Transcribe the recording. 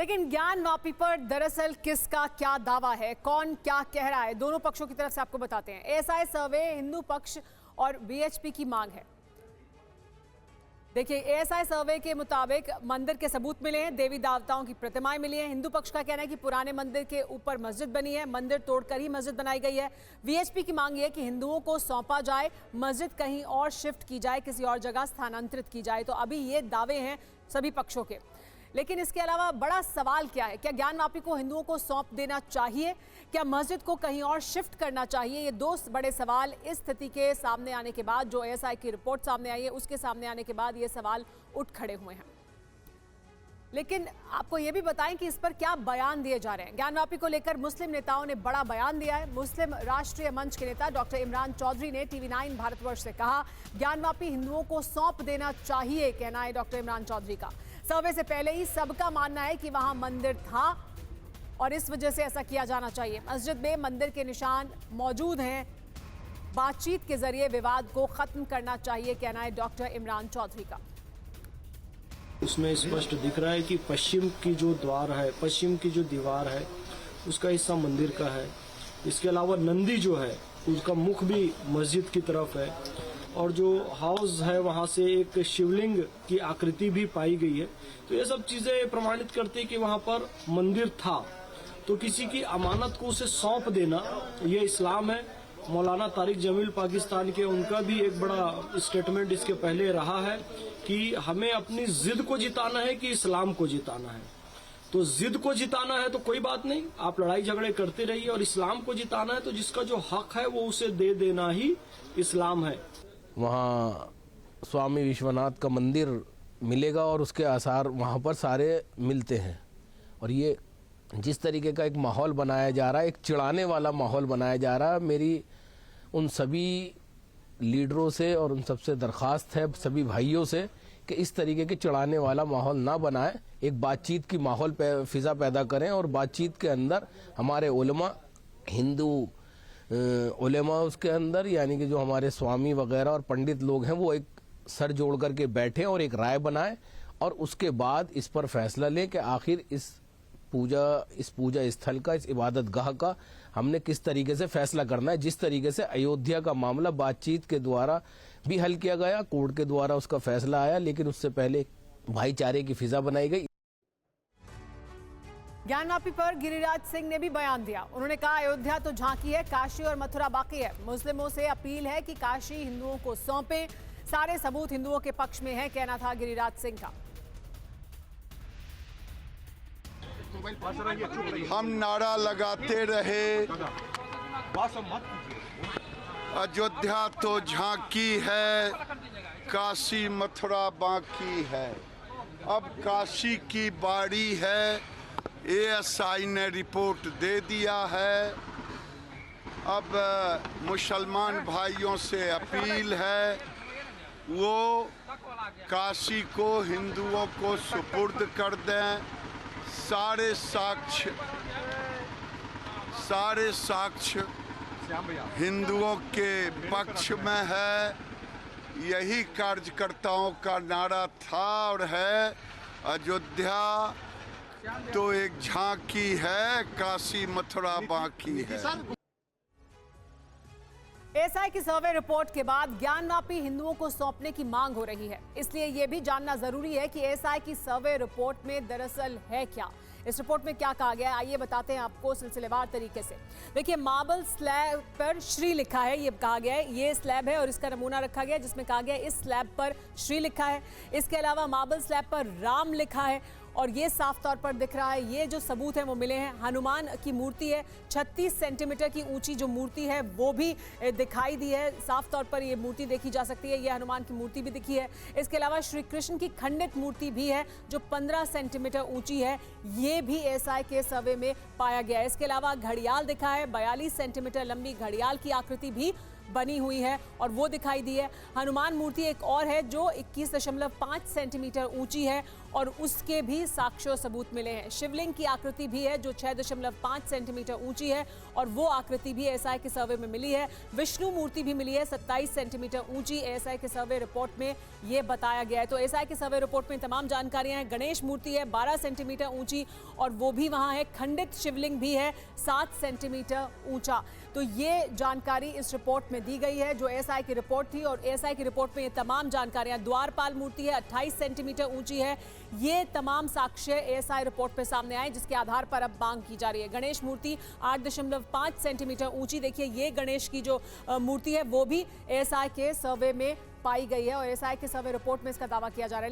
लेकिन ज्ञान वापी पर दरअसल किसका क्या दावा है, कौन क्या कह रहा है, दोनों पक्षों की तरफ से आपको बताते हैं। एएसआई सर्वे हिंदू पक्ष और वीएचपी की मांग है। देखिए, एएसआई सर्वे के मुताबिक मंदिर के सबूत मिले हैं, देवी देवताओं की प्रतिमाएं मिली हैं। हिंदू पक्ष का कहना है कि पुराने मंदिर के ऊपर मस्जिद बनी है, मंदिर तोड़कर ही मस्जिद बनाई गई है। वीएचपी की मांग है कि हिंदुओं को सौंपा जाए, मस्जिद कहीं और शिफ्ट की जाए, किसी और जगह स्थानांतरित की जाए। तो अभी ये दावे हैं सभी पक्षों के। लेकिन इसके अलावा बड़ा सवाल क्या है, क्या ज्ञान वापी को हिंदुओं को सौंप देना चाहिए, क्या मस्जिद को कहीं और शिफ्ट करना चाहिए? ये दो बड़े सवाल इस स्थिति के सामने आने के बाद, जो एएसआई की रिपोर्ट सामने आई है उसके सामने आने के बाद ये सवाल उठ खड़े हुए हैं। लेकिन आपको ये भी बताएं कि इस पर क्या बयान दिए जा रहे हैं। ज्ञान वापी को लेकर मुस्लिम नेताओं ने बड़ा बयान दिया है। मुस्लिम राष्ट्रीय मंच के नेता डॉक्टर इमरान चौधरी ने टीवी9 भारतवर्ष से कहा, ज्ञान वापी हिंदुओं को सौंप देना चाहिए, कहना है डॉक्टर इमरान चौधरी का। सर्वे से पहले ही सबका मानना है कि वहां मंदिर था और इस वजह से ऐसा किया जाना चाहिए। मस्जिद में मंदिर के निशान मौजूद हैं, बातचीत के जरिए विवाद को खत्म करना चाहिए, कहना है डॉक्टर इमरान चौधरी का। उसमें स्पष्ट दिख रहा है कि पश्चिम की जो द्वार है, पश्चिम की जो दीवार है, उसका हिस्सा मंदिर का है। इसके अलावा नंदी जो है उसका मुख भी मस्जिद की तरफ है और जो हाउस है वहां से एक शिवलिंग की आकृति भी पाई गई है। तो ये सब चीजें प्रमाणित करती है कि वहां पर मंदिर था। तो किसी की अमानत को उसे सौंप देना ये इस्लाम है। मौलाना तारिक जमील पाकिस्तान के, उनका भी एक बड़ा स्टेटमेंट इसके पहले रहा है कि हमें अपनी जिद को जिताना है कि इस्लाम को जिताना है। तो जिद को जिताना है तो कोई बात नहीं, आप लड़ाई झगड़े करते रहिए, और इस्लाम को जिताना है तो जिसका जो हक है वो उसे दे देना ही इस्लाम है। वहाँ स्वामी विश्वनाथ का मंदिर मिलेगा और उसके आसार वहाँ पर सारे मिलते हैं। और ये जिस तरीके का एक माहौल बनाया जा रहा है, एक चिढ़ाने वाला माहौल बनाया जा रहा है, मेरी उन सभी लीडरों से और उन सबसे दरख्वास्त है, सभी भाइयों से, कि इस तरीके के चिढ़ाने वाला माहौल ना बनाएं। एक बातचीत की माहौल फिजा पैदा करें और बातचीत के अंदर हमारे उलमा, हिंदू उलेमा उसके अंदर, यानी कि जो हमारे स्वामी वगैरह और पंडित लोग हैं, वो एक सर जोड़ करके बैठें और एक राय बनाएं और उसके बाद इस पर फैसला लें कि आखिर इस पूजा स्थल का, इस इबादत गाह का हमने किस तरीके से फैसला करना है। जिस तरीके से अयोध्या का मामला बातचीत के द्वारा भी हल किया गया, कोर्ट के द्वारा उसका फैसला आया, लेकिन उससे पहले भाईचारे की फिजा बनाई गई। ज्ञान वापी पर गिरिराज सिंह ने भी बयान दिया। उन्होंने कहा, अयोध्या तो झांकी है, काशी और मथुरा बाकी है। मुस्लिमों से अपील है कि काशी हिंदुओं को सौंपे, सारे सबूत हिंदुओं के पक्ष में है, कहना था गिरिराज सिंह का। हम नारा लगाते रहे, अयोध्या तो झांकी है, काशी मथुरा बाकी है। अब काशी की बारी है, एएसआई ने रिपोर्ट दे दिया है। अब मुसलमान भाइयों से अपील है, वो काशी को हिंदुओं को सुपुर्द कर दें। सारे साक्ष्य हिंदुओं के पक्ष में है। यही कार्यकर्ताओं का नारा था और है। अयोध्या तो एक झांकी है, काशी मथुरा बाकी है। एएसआई की सर्वे रिपोर्ट के बाद ज्ञान वापी हिंदुओं को सौंपने की मांग हो रही है। इसलिए यह भी जानना जरूरी है कि एएसआई की सर्वे रिपोर्ट में दरअसल है क्या, इस रिपोर्ट में क्या कहा गया है। आइए बताते हैं आपको सिलसिलेवार तरीके से। देखिए, मार्बल स्लैब पर श्री लिखा है, ये कहा गया है। ये स्लैब है और इसका नमूना रखा गया जिसमें कहा गया है इस स्लैब पर श्री लिखा है। इसके अलावा मार्बल स्लैब पर राम लिखा है और ये साफ तौर पर दिख रहा है। ये जो सबूत हैं वो मिले हैं। हनुमान की मूर्ति है, 36 सेंटीमीटर की ऊंची जो मूर्ति है वो भी दिखाई दी है। साफ तौर पर ये मूर्ति देखी जा सकती है। ये हनुमान की मूर्ति भी दिखी है। इसके अलावा श्री कृष्ण की खंडित मूर्ति भी है जो 15 सेंटीमीटर ऊंची है। ये भी एएसआई के सर्वे में पाया गया है। इसके अलावा घड़ियाल दिखा है, 42 सेंटीमीटर लंबी घड़ियाल की आकृति भी बनी हुई है और वो दिखाई दी है। हनुमान मूर्ति एक और है जो 21.5 सेंटीमीटर ऊंची है और उसके भी साक्ष्य सबूत मिले हैं। शिवलिंग की आकृति भी है जो 6.5 सेंटीमीटर ऊंची है और वो आकृति भी एएसआई के सर्वे में मिली है। विष्णु मूर्ति भी मिली है 27 सेंटीमीटर ऊंची, एएसआई के सर्वे रिपोर्ट में ये बताया गया है। तो एएसआई के सर्वे रिपोर्ट में तमाम जानकारियां हैं। गणेश मूर्ति है 12 सेंटीमीटर ऊंची और वो भी वहां है। खंडित शिवलिंग भी है 7 सेंटीमीटर ऊंचा। तो ये जानकारी इस रिपोर्ट में दी गई है जो एएसआई की रिपोर्ट थी और एएसआई की रिपोर्ट में ये तमाम जानकारियां, द्वारपाल मूर्ति है 28 सेंटीमीटर ऊंची है, ये तमाम साक्ष्य एएसआई रिपोर्ट पे सामने आए जिसके आधार पर अब मांग की जा रही है। गणेश मूर्ति 8.5 सेंटीमीटर ऊंची, देखिए ये गणेश की जो मूर्ति है वो भी एएसआई के सर्वे में पाई गई है और एएसआई के सर्वे रिपोर्ट में इसका दावा किया जा रहा है।